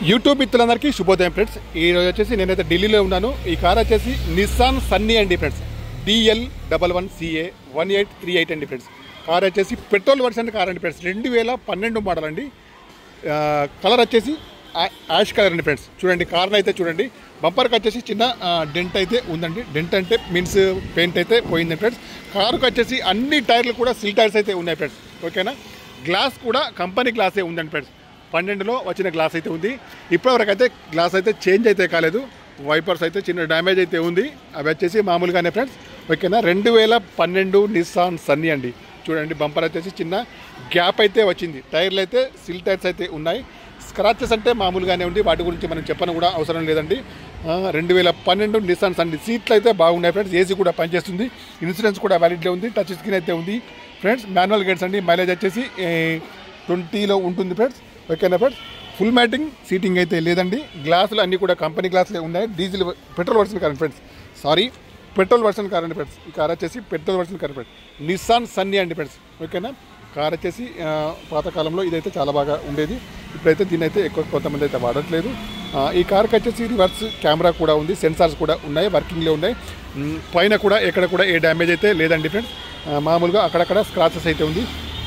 YouTube మిత్రులందరికీ శుభోదయం friends. ఈరోజు వచ్చేసి నేనైతే ఢిల్లీలో ఉన్నాను. ఈ కార్ వచ్చేసి నిస్సాన్ సన్నీ అండి ఫ్రెండ్స్. DL11CA 1838 అండి ఫ్రెండ్స్. కార్ వచ్చేసి పెట్రోల్ వర్షన్ కార్ అండి ఫ్రెండ్స్. 2012 మోడల్ అండి. కలర్ వచ్చేసి యాష్ కలర్ అండి ఫ్రెండ్స్. చూడండి కార్ని అయితే చూడండి. బంపర్కి వచ్చేసి చిన్న డెంట్ అయితే ఉందండి. డెంట్ అంటే మీన్స్ పెయింట్ అయితే పోయింది ఫ్రెండ్స్. కారుకి వచ్చేసి అన్ని టైర్లు కూడా సిల్ టైర్స్ అయితే ఉన్నాయి ఫ్రెండ్స్. ఓకేనా. గ్లాస్ కూడా కంపెనీ గ్లాసే ఉందండి ఫ్రెండ్స్. 12లో వచ్చిన గ్లాస్ అయితే ఉంది. ఇప్పటివరకు అయితే గ్లాస్ అయితే చేంజ్ అయితే కాలేదు. వైపర్స్ అయితే చిన్న డ్యామేజ్ అయితే ఉంది. అవి వచ్చేసి మామూలుగానే ఫ్రెండ్స్. ఓకేనా. 2012 నిస్సాన్ సన్నీ అండి. చూడండి బంపర్ వచ్చేసి చిన్న గ్యాప్ అయితే వచ్చింది. టైర్లు అయితే సిల్ టైర్స్ అయితే ఉన్నాయి. స్క్రాచెస్ అంటే మామూలుగానే ఉంది. వాటి గురించి మనం చెప్పను కూడా అవసరం లేదండి. 2012 నిస్సాన్ సన్నీ. సీట్లు అయితే బాగున్నాయి ఫ్రెండ్స్. ఏసీ కూడా పనిచేస్తుంది. ఇన్సూరెన్స్ కూడా వ్యాలిడ్లో ఉంది. టచ్ స్క్రీన్ అయితే ఉంది ఫ్రెండ్స్. మాన్యువల్ గేట్స్ అండి. మైలేజ్ వచ్చేసి 20లో ఉంటుంది ఫ్రెండ్స్. ఓకేనా ఫ్రెండ్స్. ఫుల్ మ్యాటింగ్ సీటింగ్ అయితే లేదండి. గ్లాసులు అన్నీ కూడా కంపెనీ గ్లాసులే ఉన్నాయి. Diesel petrol version car friends. Petrol version car అండి ఫ్రెండ్స్. ఈ కార్ వచ్చేసి petrol version car friends. Nissan Sunny అండి ఫ్రెండ్స్. ఓకేనా. కార్ వచ్చేసి పాతకాలంలో ఇదైతే చాలా బాగా ఉండేది. ఇప్పుడైతే దీని అయితే ఎక్కువ కొంతమంది అయితే వాడట్లేదు. ఈ కార్కి వచ్చేసి రివర్స్ కెమెరా కూడా ఉంది. సెన్సార్స్ కూడా ఉన్నాయి, వర్కింగ్లో ఉన్నాయి. పైన కూడా ఎక్కడ కూడా ఏ డ్యామేజ్ అయితే లేదండి ఫ్రెండ్స్. మామూలుగా అక్కడక్కడ స్క్రాచెస్ అయితే ఉంది.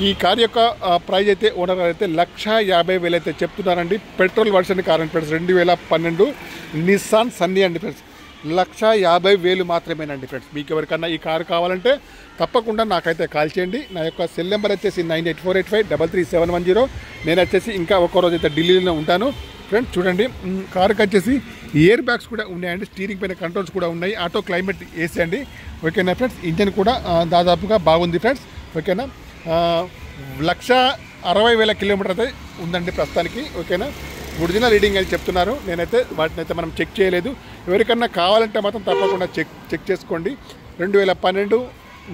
ఈ కార్ యొక్క ప్రైజ్ అయితే ఓనర్ అయితే 1,50,000 అయితే చెప్తున్నారండి. పెట్రోల్ వర్షన్ కార్ అండి ఫ్రెండ్స్. 2012 నిస్సాన్ సన్నీ అండి ఫ్రెండ్స్. 1,50,000 మాత్రమేనండి ఫ్రెండ్స్. మీకు ఎవరికన్నా ఈ కారు కావాలంటే తప్పకుండా నాకైతే కాల్ చేయండి. నా యొక్క సెల్ నెంబర్ వచ్చేసి 9848533710. నేను వచ్చేసి ఇంకా ఒక రోజు అయితే ఢిల్లీలో ఉంటాను ఫ్రెండ్స్. చూడండి కారుకి వచ్చేసి ఎయిర్ బ్యాగ్స్ కూడా ఉన్నాయండి. స్టీరింగ్ పైన కంట్రోల్స్ కూడా ఉన్నాయి. ఆటో క్లైమేట్ ఏసీ అండి. ఓకేనా ఫ్రెండ్స్. ఇంజన్ కూడా దాదాపుగా బాగుంది ఫ్రెండ్స్. ఓకేనా. 1,60,000 కిలోమీటర్ అయితే ఉందండి ప్రస్తుతానికి. ఓకేనా. ఒరిజినల్ రీడింగ్ అని చెప్తున్నారు. నేనైతే వాటిని అయితే మనం చెక్ చేయలేదు. ఎవరికన్నా కావాలంటే మాత్రం తప్పకుండా చెక్ చేసుకోండి. 2012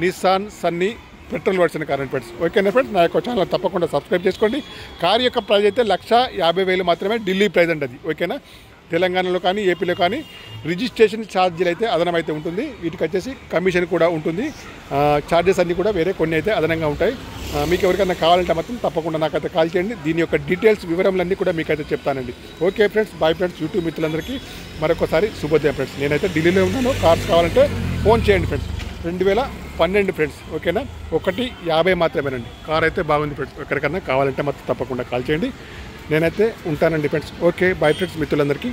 Nissan Sunny petrol version car అండి ఫ్రెండ్స్. ఓకేనా ఫ్రెండ్స్. నా యొక్క ఛానల్ తప్పకుండా సబ్స్క్రైబ్ చేసుకోండి. కార్ యొక్క ప్రైస్ అయితే 1,50,000 మాత్రమే. ఢిల్లీ ప్రైస్ అండి అది. ఓకేనా. తెలంగాణలో కానీ ఏపీలో కానీ రిజిస్ట్రేషన్ ఛార్జీలు అయితే అదనమైతే ఉంటుంది. వీటికి వచ్చేసి కమిషన్ కూడా ఉంటుంది. ఛార్జెస్ అన్నీ కూడా వేరే కొన్ని అయితే అదనంగా ఉంటాయి. మీకు ఎవరికైనా కావాలంటే మాత్రం తప్పకుండా నాకైతే కాల్ చేయండి. దీని యొక్క డీటెయిల్స్ వివరాలన్నీ కూడా మీకైతే చెప్తానండి. Okay friends. Bye friends. YouTube మిత్రులందరికీ మరొకసారి శుభోదయం ఫ్రెండ్స్. నేనైతే ఢిల్లీలో ఉన్నాను. కార్స్ కావాలంటే ఫోన్ చేయండి ఫ్రెండ్స్. 2012 ఫ్రెండ్స్. ఓకేనా. 1,50,000 మాత్రమేనండి. కార్ అయితే బాగుంది ఫ్రెండ్స్. ఎక్కడికన్నా కావాలంటే మాత్రం తప్పకుండా కాల్ చేయండి. నేనైతే ఉంటానండి ఫ్రెండ్స్. ఓకే బాయ్ ఫ్రెండ్స్ మిత్రులందరికీ.